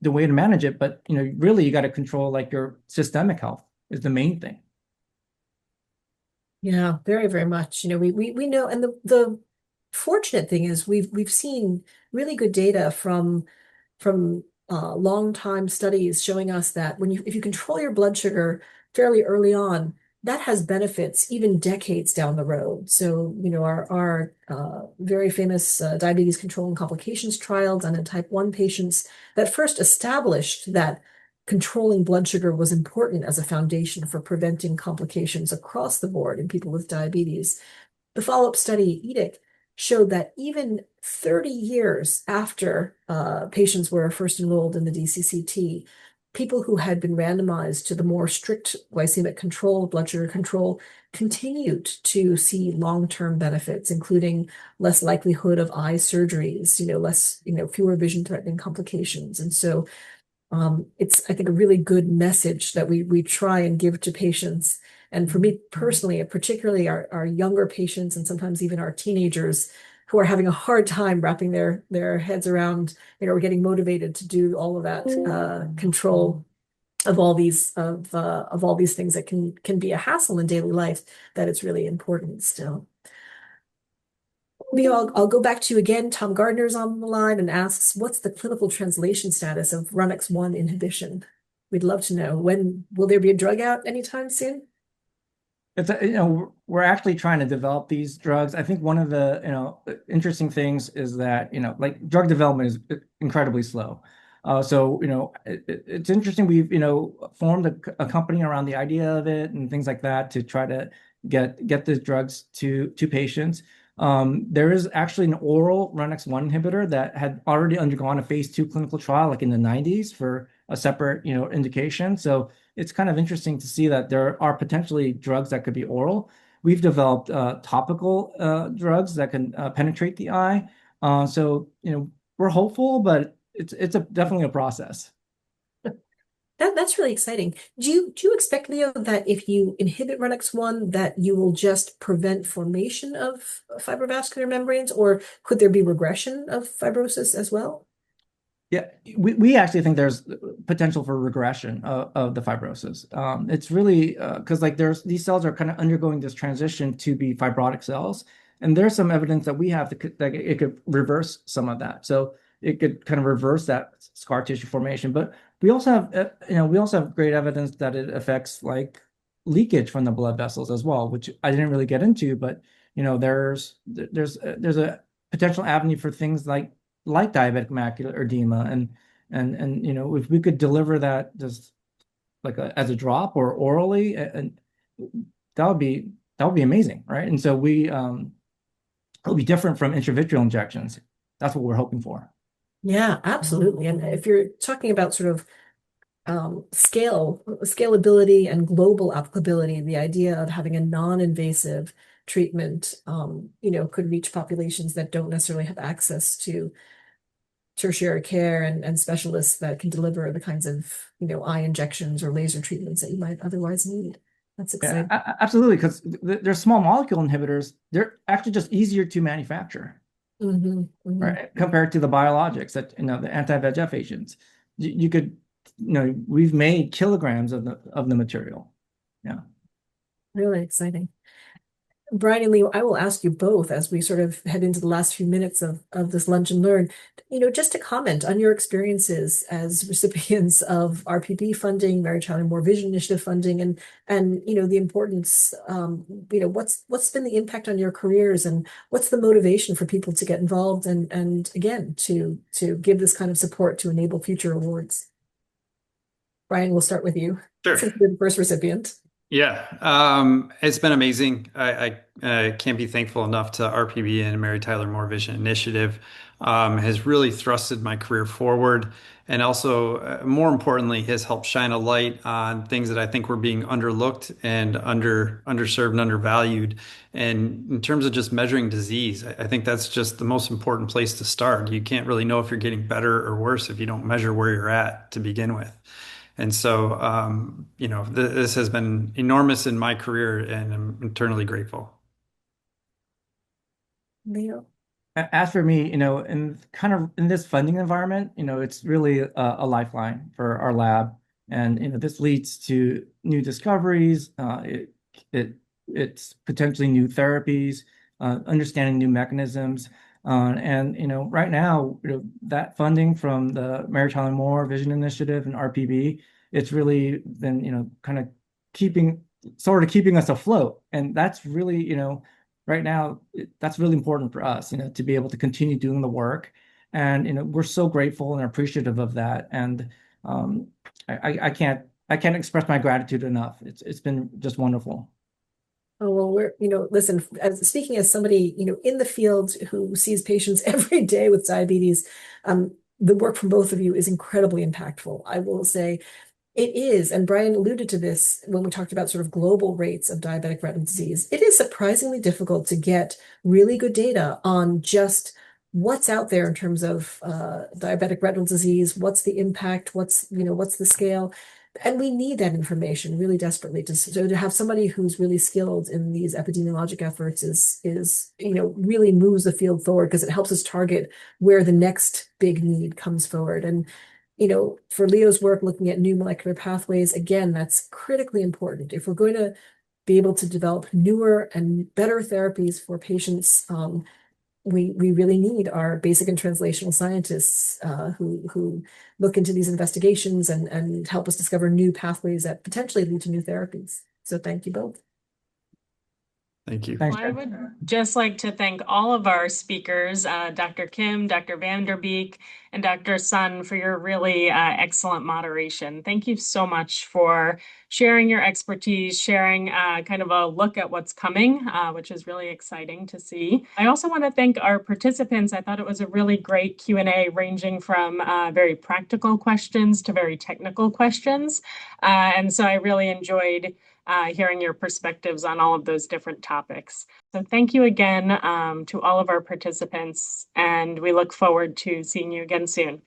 way to manage it. But really, you got to control like your systemic health is the main thing. Yeah, very, very much. We know, and the fortunate thing is we've seen really good data from long time studies showing us that if you control your blood sugar fairly early on, that has benefits even decades down the road. So, our very famous diabetes control and complications trial done in type 1 patients that first established that controlling blood sugar was important as a foundation for preventing complications across the board in people with diabetes. The follow-up study, EDIC, showed that even 30 years after patients were first enrolled in the DCCT, people who had been randomized to the more strict glycemic control, blood sugar control, continued to see long-term benefits, including less likelihood of eye surgeries, fewer vision-threatening complications. And so it's, I think, a really good message that we try and give to patients. And for me personally, particularly our younger patients and sometimes even our teenagers who are having a hard time wrapping their heads around, or getting motivated to do all of that control of all these things that can be a hassle in daily life, that it's really important still. Leo, I'll go back to you again. Tom Gardner's on the line and asks, what's the clinical translation status of RUNX1 inhibition? We'd love to know. When will there be a drug out anytime soon? It's we're actually trying to develop these drugs. I think one of the interesting things is that like drug development is incredibly slow. So it's interesting. We've formed a company around the idea of it and things like that to try to get the drugs to patients. There is actually an oral RUNX1 inhibitor that had already undergone a phase 2 clinical trial like in the 90s for a separate indication. So it's kind of interesting to see that there are potentially drugs that could be oral. We've developed topical drugs that can penetrate the eye. So we're hopeful, but it's definitely a process. That's really exciting. Do you expect, Leo, that if you inhibit RUNX1, that you will just prevent formation of fibrovascular membranes, or could there be regression of fibrosis as well? Yeah, we actually think there's potential for regression of the fibrosis. It's really because like these cells are kind of undergoing this transition to be fibrotic cells, and there's some evidence that we have that it could reverse some of that. So it could kind of reverse that scar tissue formation. But we also have great evidence that it affects like leakage from the blood vessels as well, which I didn't really get into, but there's a potential avenue for things like diabetic macular edema, and if we could deliver that just like as a drop or orally, and that would be amazing, right? And so it'll be different from intravitreal injections. That's what we're hoping for. Yeah, absolutely. And if you're talking about sort of scalability and global applicability, the idea of having a non-invasive treatment, could reach populations that don't necessarily have access to tertiary care and specialists that can deliver the kinds of, eye injections or laser treatments that you might otherwise need. That's exciting. Yeah, absolutely, because they're small molecule inhibitors. They're actually just easier to manufacture. Right, compared to the biologics that the anti-VEGF agents. You could we've made kilograms of the material. Yeah, really exciting. Brian and Leo, I will ask you both as we sort of head into the last few minutes of this Lunch and Learn, just to comment on your experiences as recipients of RPB funding, Mary Tyler Moore Vision Initiative funding, and the importance, what's been the impact on your careers, and what's the motivation for people to get involved and again to give this kind of support to enable future awards. Brian, we'll start with you. Sure. Since you're the first recipient. Yeah, it's been amazing. I can't be thankful enough to RPB and Mary Tyler Moore Vision Initiative. Has really thrusted my career forward, and also, more importantly, has helped shine a light on things that I think were being underlooked and underserved and undervalued. And in terms of just measuring disease, I think that's just the most important place to start. You can't really know if you're getting better or worse if you don't measure where you're at to begin with. And so, this has been enormous in my career, and I'm eternally grateful. Leo? As for me, in kind of in this funding environment, it's really a lifeline for our lab, and this leads to new discoveries. It it's potentially new therapies, understanding new mechanisms, and right now, that funding from the Mary Tyler Moore Vision Initiative and RPB, it's really been kind of keeping us afloat, and that's really right now, that's really important for us, to be able to continue doing the work. And, we're so grateful and appreciative of that. And um, I can't express my gratitude enough. It's been just wonderful. Oh, well, listen, speaking as somebody, in the field who sees patients every day with diabetes, the work from both of you is incredibly impactful. I will say it is, and Brian alluded to this when we talked about sort of global rates of diabetic retinal disease. It is surprisingly difficult to get really good data on just what's out there in terms of diabetic retinal disease, what's the impact, what's the scale. And we need that information really desperately. So to have somebody who's really skilled in these epidemiologic efforts is really moves the field forward because it helps us target where the next big need comes forward. And for Leo's work looking at new molecular pathways, again, that's critically important. If we're going to be able to develop newer and better therapies for patients, we really need our basic and translational scientists who look into these investigations and help us discover new pathways that potentially lead to new therapies. So thank you both. Thank you. Thanks, Well, I Jen. would just like to thank all of our speakers, Dr. Kim, Dr. VanderBeek, and Dr. Sun, for your really excellent moderation. Thank you so much for sharing your expertise, sharing kind of a look at what's coming, which is really exciting to see. I also want to thank our participants. I thought it was a really great Q&A ranging from very practical questions to very technical questions. And so I really enjoyed hearing your perspectives on all of those different topics. So thank you again to all of our participants, and we look forward to seeing you again soon.